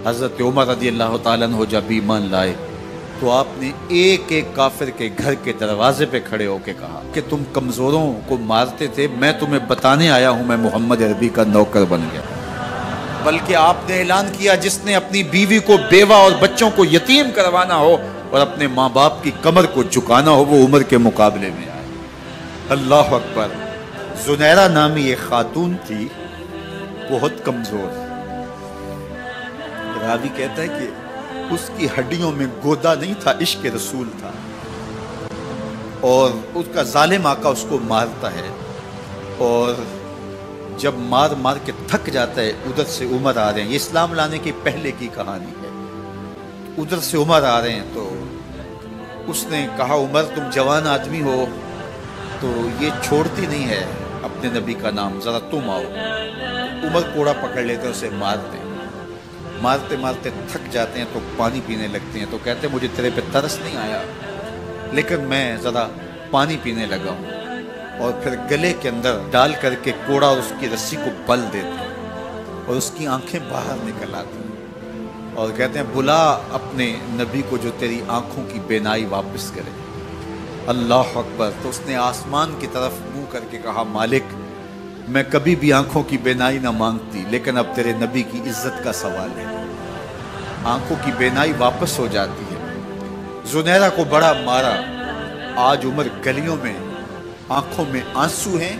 حضرت عمر رضی اللہ تعالیٰ عنہ جب ایمان لائے تو آپ نے ایک ایک کافر کے گھر کے دروازے پہ کھڑے ہو کے کہا کہ تم کمزوروں کو مارتے تھے، میں تمہیں بتانے آیا ہوں میں محمد عربی کا نوکر بن گیا۔ بلکہ آپ نے اعلان کیا جس نے اپنی بیوی کو، بیوہ اور بچوں کو یتیم کروانا ہو اور اپنے ماں باپ کی کمر کو جھکانا ہو وہ عمر کے مقابلے میں آئے۔ اللہ اکبر۔ زنیرہ نامی ایک خاتون تھی، بہت کمزور، راوی کہتا ہے کہ اس کی ہڈیوں میں گودا نہیں تھا، عشق رسول تھا، اور اس کا ظالم آقا اس کو مارتا ہے، اور جب مار مار کے تھک جاتا ہے ادھر سے عمر آ رہے ہیں، یہ اسلام لانے کی پہلے کی کہانی ہے، ادھر سے عمر آ رہے ہیں تو اس نے کہا عمر تم جوان آدمی ہو تو یہ چھوڑتی نہیں ہے اپنے نبی کا نام، ذرا تم آؤ۔ عمر کوڑا پکڑ لیتے اسے مارتے مارتے مارتے تھک جاتے ہیں تو پانی پینے لگتے ہیں، تو کہتے ہیں مجھے تیرے پہ ترس نہیں آیا لیکن میں ذرا پانی پینے لگا ہوں، اور پھر گلے کے اندر ڈال کر کے کوڑا اور اس کی رسی کو بل دیتے ہیں اور اس کی آنکھیں باہر نکل آتی ہیں اور کہتے ہیں بلا اپنے نبی کو جو تیری آنکھوں کی بینائی واپس کرے۔ اللہ اکبر۔ تو اس نے آسمان کی طرف منہ کر کے کہا مالک میں کبھی بھی آنکھوں کی بینائی نہ مانگتی لیکن اب تیرے نبی کی عزت کا سوال ہے۔ آنکھوں کی بینائی واپس ہو جاتی ہے۔ زنیرہ کو بڑا مارا، آج عمر گلیوں میں آنکھوں میں آنسو ہیں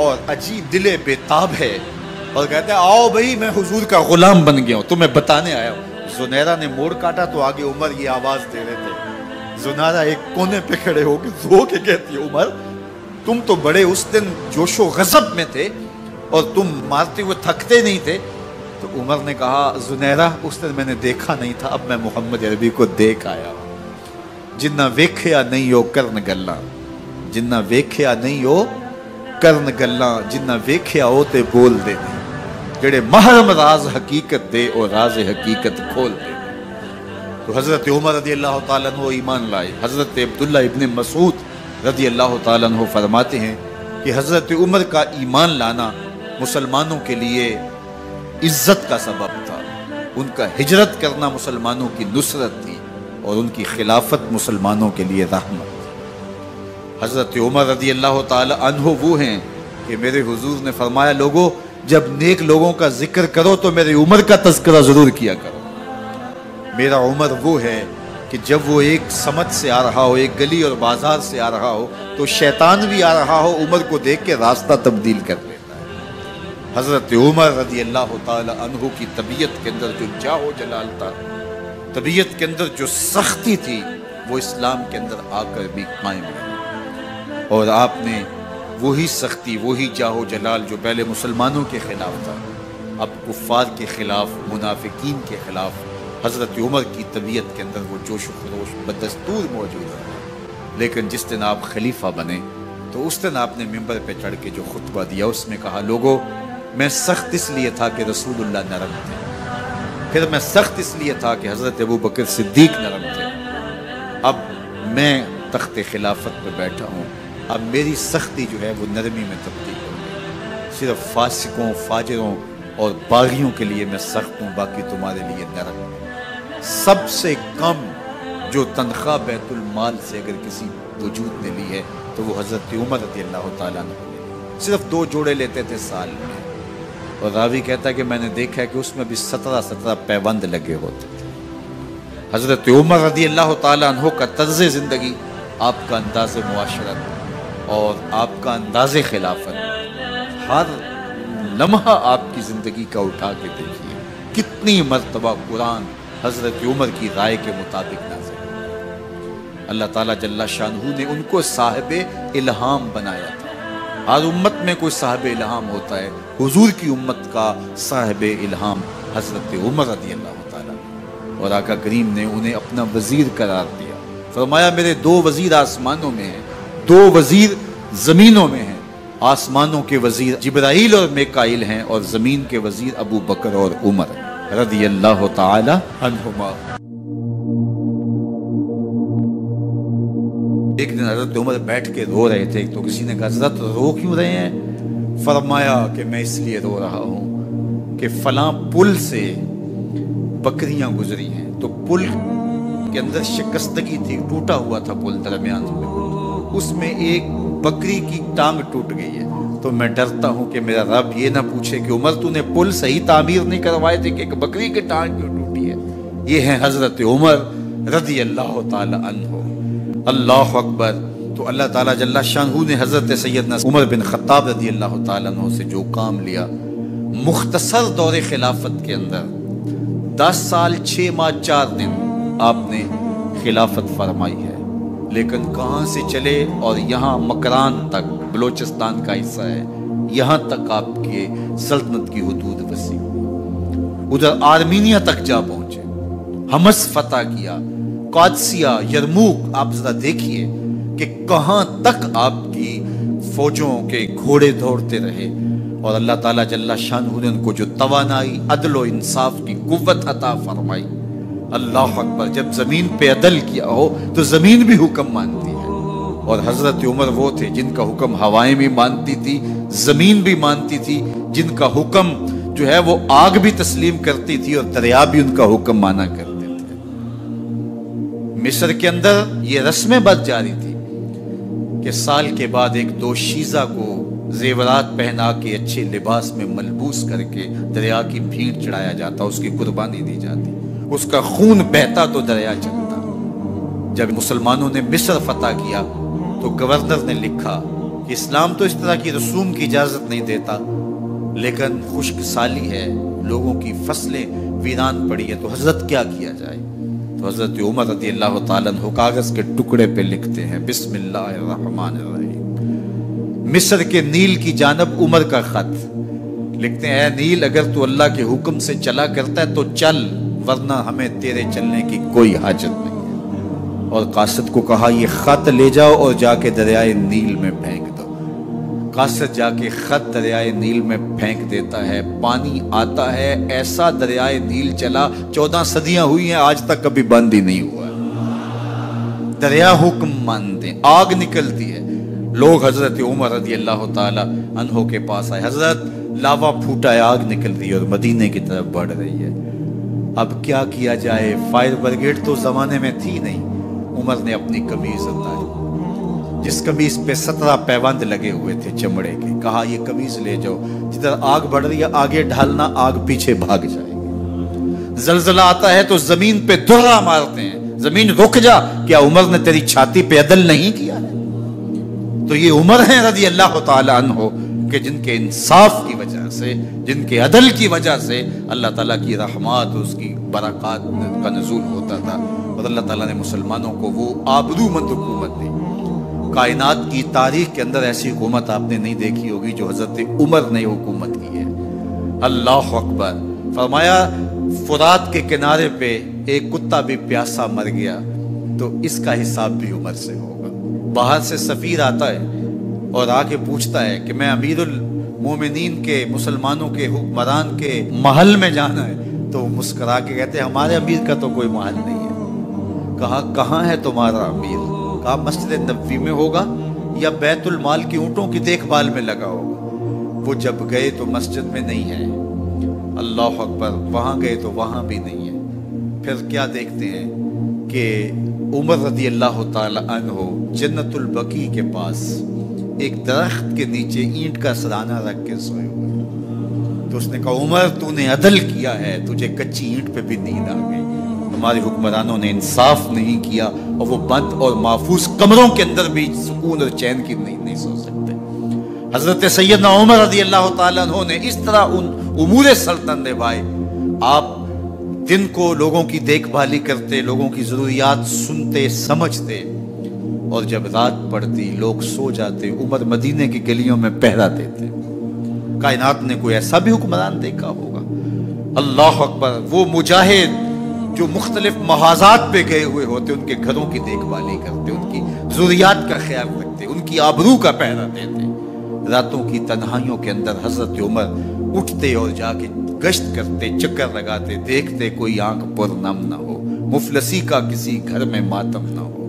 اور عجیب دل بے تاب ہے اور کہتے ہیں آؤ بھئی میں حضور کا غلام بن گیا ہوں، تمہیں بتانے آیا ہوں۔ زنیرہ نے موڑ کاٹا تو آگے عمر یہ آواز دے رہے تھے۔ زنیرہ ایک کونے پہ کھڑے ہو کے رو کے کہتی ہے عمر تم تو بڑے اس دن جوش و غضب میں تھے اور تم مارتے ہوئے تھکتے نہیں تھے۔ تو عمر نے کہا زنیرہ اس دن میں نے دیکھا نہیں تھا، اب میں محمد عربی کو دیکھ آیا ہوں۔ جنہ ویکھیا نہیں ہو کرن گلاں، جنہ ویکھیا نہیں ہو کرن گلاں، جنہ ویکھیا ہو تے بول دے، جڑے محرم راز حقیقت دے اور راز حقیقت کھول دے۔ تو حضرت عمر رضی اللہ تعالیٰ عنہ ایمان لائے۔ حضرت عبداللہ ابن مسعود رضی اللہ تعالیٰ عنہ فرماتے ہیں کہ حضرت عمر کا ایمان لانا مسلمانوں کے لیے عزت کا سبب تھا، ان کا ہجرت کرنا مسلمانوں کی نصرت تھی اور ان کی خلافت مسلمانوں کے لیے رحمت۔ حضرت عمر رضی اللہ تعالی عنہ وہ ہیں کہ میرے حضور نے فرمایا لوگوں جب نیک لوگوں کا ذکر کرو تو میرے عمر کا تذکرہ ضرور کیا کرو۔ میرا عمر وہ ہے کہ جب وہ ایک سمت سے آ رہا ہو، ایک گلی اور بازار سے آ رہا ہو تو شیطان بھی آ رہا ہو، عمر کو دیکھ کے راستہ تبدیل کر لیتا ہے۔ حضرت عمر رضی اللہ تعالی عنہ کی طبیعت کے اندر جو جاہ و جلال تھا، طبیعت کے اندر جو سختی تھی، وہ اسلام کے اندر آ کر بھی قائم ہے، اور آپ نے وہی سختی، وہی جاہ و جلال جو پہلے مسلمانوں کے خلاف تھا، اب کفار کے خلاف، منافقین کے خلاف حضرت عمر کی طبیعت کے اندر وہ جوش و خروش بدستور موجود ہے۔ لیکن جس دن آپ خلیفہ بنے تو اس دن آپ نے ممبر پہ چڑھ کے جو خطبہ دیا اس میں کہا لوگوں میں سخت اس لیے تھا کہ رسول اللہ نرم تھے، پھر میں سخت اس لیے تھا کہ حضرت ابوبکر صدیق نرم تھے، اب میں تخت خلافت پہ بیٹھا ہوں، اب میری سختی جو ہے وہ نرمی میں تبدیل ہو گئی، صرف فاسقوں، فاجروں اور باغیوں کے لیے میں سخت ہوں، باقی تمہارے لیے نرم ہوں۔ سب سے کم جو تنخواہ بیت المال سے اگر کسی وجود نے لی ہے تو وہ حضرت عمر رضی اللہ تعالیٰ عنہ نے صرف 2 جوڑے لیتے تھے سال میں، اور راوی کہتا ہے کہ میں نے دیکھا ہے کہ اس میں بھی 17 پیوند لگے ہوتے تھے۔ حضرت عمر رضی اللہ تعالیٰ عنہ کا طرز زندگی، آپ کا انداز معاشرت اور آپ کا انداز خلافت، ہر لمحہ آپ کی زندگی کا اٹھا کے دیکھیے کتنی مرتبہ قرآن حضرت عمر کی رائے کے مطابق نازل ہے۔ اللہ تعالیٰ جل شانہ نے ان کو صاحب الہام بنایا تھا۔ ہر امت میں کوئی صاحب الہام ہوتا ہے، حضور کی امت کا صاحب الہام حضرت عمر رضی اللہ تعالیٰ، اور آقا کریم نے انہیں اپنا وزیر قرار دیا۔ فرمایا میرے 2 وزیر آسمانوں میں ہیں، 2 وزیر زمینوں میں ہیں، آسمانوں کے وزیر جبرائیل اور میکائیل ہیں اور زمین کے وزیر ابو بکر اور عمر رضی اللہ تعالی عنہما۔ ایک دن حضرت عمر بیٹھ کے رو رہے تھے تو کسی نے کہا حضرت رو کیوں رہے ہیں؟ فرمایا کہ میں اس لیے رو رہا ہوں کہ فلاں پل سے بکریاں گزری ہیں، تو پل کے اندر شکستگی تھی، ٹوٹا ہوا تھا پل درمیان میں، اس میں ایک بکری کی ٹانگ ٹوٹ گئی ہے۔ تو میں ڈرتا ہوں کہ میرا رب یہ نہ پوچھے کہ عمر تو نے پل صحیح تعمیر نہیں کروائے تھے کہ ایک بکری کی ٹانگ کیوں ٹوٹی ہے۔ یہ ہیں حضرت عمر رضی اللہ تعالی عنہ۔ اللہ اکبر۔ تو اللہ تعالیٰ جل شانہ نے حضرت سیدنا عمر بن خطاب رضی اللہ تعالیٰ عنہ سے جو کام لیا، مختصر دور خلافت کے اندر 10 سال 6 ماہ 4 دن آپ نے خلافت فرمائی ہے، لیکن کہاں سے چلے اور یہاں مکران تک، بلوچستان کا حصہ ہے، یہاں تک آپ کے سلطنت کی حدود وسیع ہوئی، ادھر آرمینیا تک جا پہنچے، حمص فتح کیا، قادسیہ، یرموک۔ آپ ذرا دیکھیے کہ کہاں تک آپ کی فوجوں کے گھوڑے دوڑتے رہے، اور اللہ تعالیٰ جل شانہ نے ان کو جو توانائی، عدل و انصاف کی قوت عطا فرمائی۔ اللہ اکبر۔ جب زمین پہ عدل کیا ہو تو زمین بھی حکم مانتی ہے، اور حضرت عمر وہ تھے جن کا حکم ہوائیں بھی مانتی تھی، زمین بھی مانتی تھی، جن کا حکم جو ہے وہ آگ بھی تسلیم کرتی تھی اور دریا بھی ان کا حکم مانا کرتے تھے۔ مصر کے اندر یہ رسم بد جاری تھی کہ سال کے بعد ایک دوشیزہ کو زیورات پہنا کے اچھے لباس میں ملبوس کر کے دریا کی بھیڑ چڑھایا جاتا، اس کی قربانی دی جاتی، اس کا خون بہتا تو دریا چلتا۔ جب مسلمانوں نے مصر فتح کیا تو گورنر نے لکھا کہ اسلام تو اس طرح کی رسوم کی اجازت نہیں دیتا، لیکن خشک سالی ہے، لوگوں کی فصلیں ویران پڑی ہے، تو حضرت کیا کیا جائے؟ تو حضرت عمر رضی اللہ تعالیٰ عنہ کاغذ کے ٹکڑے پہ لکھتے ہیں، بسم اللہ الرحمن الرحیم۔ مصر کے نیل کی جانب عمر کا خط لکھتے ہیں، اے نیل، اگر تو اللہ کے حکم سے چلا کرتا ہے تو چل، ورنہ ہمیں تیرے چلنے کی کوئی حاجت نہیں ہے۔ اور قاصد کو کہا یہ خط لے جاؤ اور جا کے دریائے نیل میں پھینک دو۔ قاصد جا کے خط دریائے نیل میں پھینک دیتا ہے، پانی آتا ہے، ایسا دریائے نیل چلا، 14 صدیاں ہوئی ہیں، آج تک کبھی بند ہی نہیں ہوا۔ دریا حکم مانتے، آگ نکلتی ہے۔ لوگ حضرت عمر رضی اللہ تعالی عنہ کے پاس آئے، حضرت لاوا پھوٹا ہے، آگ نکل رہی ہے اور مدینے کی طرف بڑھ رہی ہے، اب کیا کیا جائے؟ فائر بریگیڈ تو زمانے میں تھی نہیں۔ عمر نے اپنی قمیض اتاری، جس قمیض پہ 17 پیوند لگے ہوئے تھے چمڑے کے، کہا یہ قمیض لے جاؤ، جدھر آگ بڑھ رہی ہے آگے ڈھالنا، آگ پیچھے بھاگ جائے گی۔ زلزلہ آتا ہے تو زمین پہ دھرا مارتے ہیں، زمین رک جا، کیا عمر نے تیری چھاتی پہ عدل نہیں کیا ہے؟ تو یہ عمر ہیں رضی اللہ تعالی عنہ کہ جن کے انصاف کی وجہ سے، جن کے عدل کی وجہ سے اللہ تعالیٰ کی رحمات، اس کی برکات کا نزول ہوتا تھا، اور اللہ تعالیٰ نے مسلمانوں کو وہ آبرو مند حکومت دی۔ کائنات کی تاریخ کے اندر ایسی حکومت آپ نے نہیں دیکھی ہوگی جو حضرت عمر نے حکومت کی ہے۔ اللہ اکبر۔ فرمایا فرات کے کنارے پہ ایک کتا بھی پیاسا مر گیا تو اس کا حساب بھی عمر سے ہوگا۔ باہر سے سفیر آتا ہے اور آ کے پوچھتا ہے کہ میں امیر المومنین کے، مسلمانوں کے حکمران کے محل میں جانا ہے، تو مسکرا کے کہتے ہیں ہمارے امیر کا تو کوئی محل نہیں ہے۔ کہا کہاں ہے تمہارا امیر؟ کہا مسجد نبوی میں ہوگا یا بیت المال کی اونٹوں کی دیکھ بھال میں لگا ہوگا۔ وہ جب گئے تو مسجد میں نہیں ہے، اللہ اکبر، وہاں گئے تو وہاں بھی نہیں ہے۔ پھر کیا دیکھتے ہیں کہ عمر رضی اللہ تعالی عنہ جنت البقیع کے پاس ایک درخت کے نیچے اینٹ کا سرانہ رکھ کے سوئے ہوئے، تو اس نے کہا عمر تو نے عدل کیا ہے، تجھے کچی اینٹ پہ بھی نیند آ گئی، ہمارے حکمرانوں نے انصاف نہیں کیا، اور وہ بند اور محفوظ کمروں کے اندر بھی سکون اور چین کی نیند نہیں سو سکتے۔ حضرت سیدنا عمر رضی اللہ تعالیٰ عنہ نے اس طرح ان امور سلطنت نبھائے۔ آپ دن کو لوگوں کی دیکھ بھالی کرتے، لوگوں کی ضروریات سنتے سمجھتے، اور جب رات پڑتی لوگ سو جاتے، عمر مدینے کی گلیوں میں پہرا دیتے۔ کائنات نے کوئی ایسا بھی حکمران دیکھا ہوگا؟ اللہ اکبر۔ وہ مجاہد جو مختلف محاذات پہ گئے ہوئے ہوتے، ان کے گھروں کی دیکھ بھالی کرتے، ان کی ضروریات کا خیال رکھتے، ان کی آبرو کا پہرا دیتے۔ راتوں کی تنہائیوں کے اندر حضرت عمر اٹھتے اور جا کے گشت کرتے، چکر لگاتے، دیکھتے کوئی آنکھ پر نم نہ ہو، مفلسی کا کسی گھر میں ماتم نہ ہو۔